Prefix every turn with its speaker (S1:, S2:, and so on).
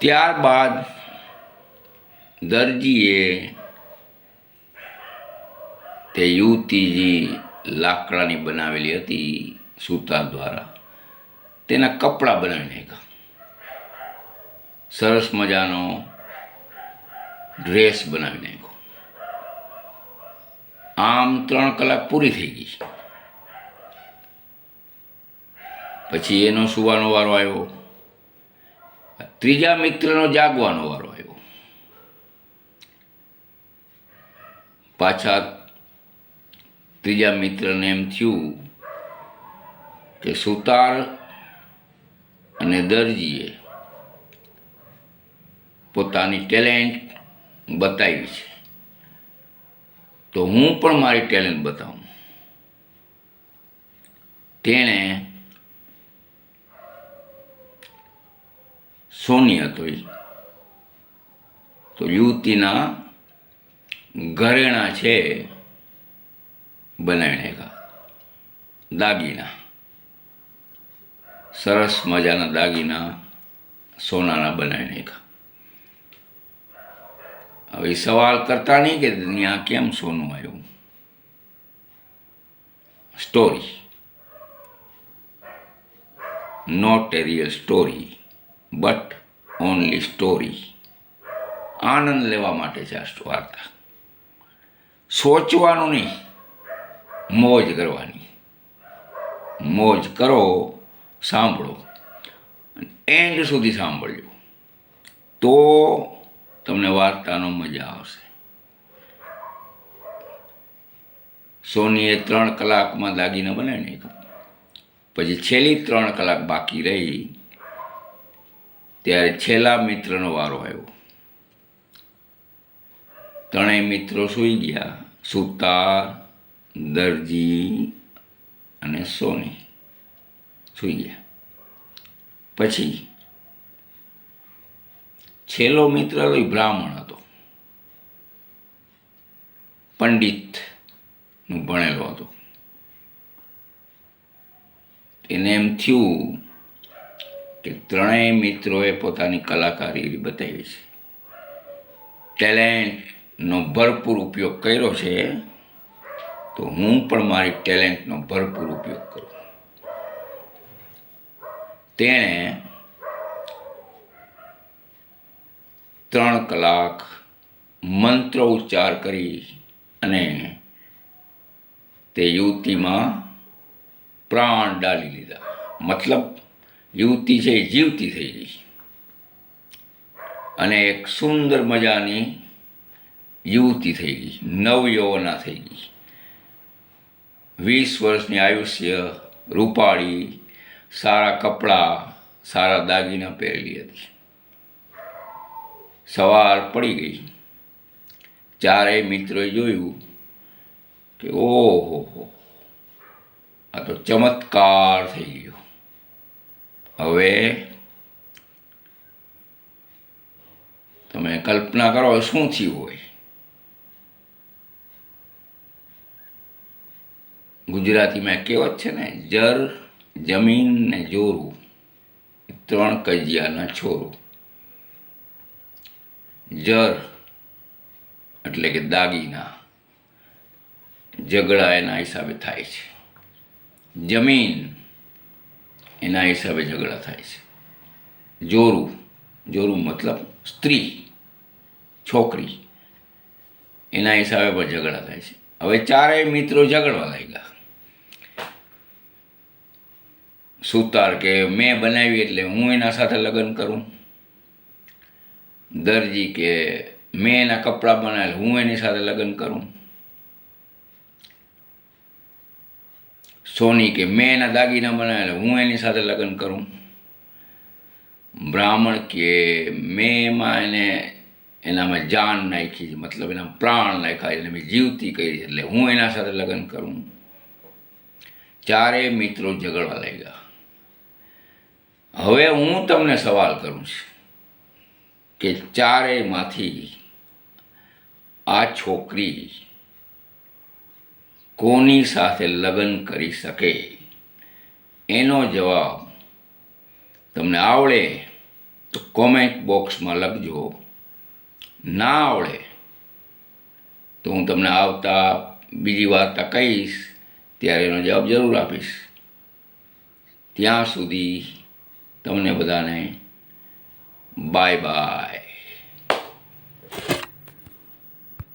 S1: ત્યારબાદ દરજીએ તે યુવતીજી લાકડાની બનાવેલી હતી સૂતા દ્વારા તેના કપડાં બનાવી નાખ્યા. સરસ મજાનો ડ્રેસ બનાવી નાખ્યો. આમ 3 કલાક પૂરી થઈ ગઈ. પછી એનો સુવાનો વારો આવ્યો. ત્રીજા મિત્રનો જાગવાનો વારો આવ્યો. પાછા ત્રીજા મિત્રને એમ થયું કે સુતાર અને દરજીએ પોતાની ટેલેન્ટ બતાવી છે, તો હું પણ મારી ટેલેન્ટ બતાવું. તેણે સોની હતો તો યુવતીના ઘરેણાં છે બનાવી નાખ્યા. દાગીના, સરસ મજાના દાગીના સોનાના બનાવી નાખ્યા. હવે સવાલ કરતા નહીં કે ત્યાં કેમ સોનું આવ્યું. Story, not a real story but only story. આનંદ લેવા માટે છે આ વાર્તા. સોચવાનું નહીં, મોજ કરવાની. મોજ કરો, સાંભળો, એન્ડ સુધી સાંભળજો તો તમને વાર્તાનો મજા આવશે. સોનીએ 3 કલાકમાં દાગીના બનાવી નાખ્યા. પછી છેલ્લી 3 કલાક બાકી રહી ત્યારે છેલ્લા મિત્રનો વારો આવ્યો. ત્રણેય મિત્રો સૂઈ ગયા. સુતાર, દરજી અને સોની સૂઈ ગયા. પછી છેલ્લો મિત્ર બ્રાહ્મણ હતો, પંડિતનું ભણેલો હતો. એને એમ થયું કે ત્રણેય મિત્રોએ પોતાની કલાકારી બતાવી છે, ટેલેન્ટનો ભરપૂર ઉપયોગ કર્યો છે, તો હું પણ મારી ટેલેન્ટનો ભરપૂર ઉપયોગ કરું. તેણે 3 કલાક મંત્ર ઉચ્ચાર કરી અને તે યુવતીમાં પ્રાણ ડાલી લીધા. મતલબ યુવતી છે એ જીવતી થઈ ગઈ અને એક સુંદર મજાની યુવતી થઈ ગઈ, નવયૌવના થઈ ગઈ. 20 વર્ષની આયુષ્ય, રૂપાળી, સારા કપડાં, સારા દાગીના પહેરેલી હતી. સવાર પડી ગઈ. ચારેય મિત્રોએ જોયું કે ઓહો, આ તો ચમત્કાર થઈ ગયો. હવે તમે કલ્પના કરો શું થયું હોય. ગુજરાતીમાં કહેવત છે ને, જર, જમીન ને જોરું, 3 કજિયાના છોરું. જર એટલે કે દાગીના, ઝઘડા એના હિસાબે થાય છે. જમીન, એના હિસાબે ઝઘડા થાય છે. જોરું, જોરું મતલબ સ્ત્રી, છોકરી, એના હિસાબે પણ ઝઘડા થાય છે. હવે ચારેય મિત્રો ઝઘડવા લાગ્યા. સુતાર કે મેં બનાવી એટલે હું એના સાથે લગ્ન કરું. દરજી કે મેં એના કપડાં બનાવેલ, હું એની સાથે લગ્ન કરું. સોની કે મેં એના દાગીના બનાવેલા, હું એની સાથે લગ્ન કરું. બ્રાહ્મણ કે મેં એમાં એનામાં જાન નાખી, મતલબ એના પ્રાણ નાખ્યા, એટલે મેં જીવતી કરી એટલે હું એના સાથે લગ્ન કરું. ચારેય મિત્રો ઝઘડવા લાગ્યા. હવે હું તમને સવાલ કરું છું કે ચારેયમાંથી આ છોકરી કોની સાથે લગ્ન કરી શકે? એનો જવાબ તમને આવડે તો કોમેન્ટ બોક્સમાં લખજો. ના આવડે તો હું તમને આવતા બીજી વાર્તા કહીશ ત્યારે એનો જવાબ જરૂર આપીશ. ત્યાં સુધી તમને બધાને બાય બાય.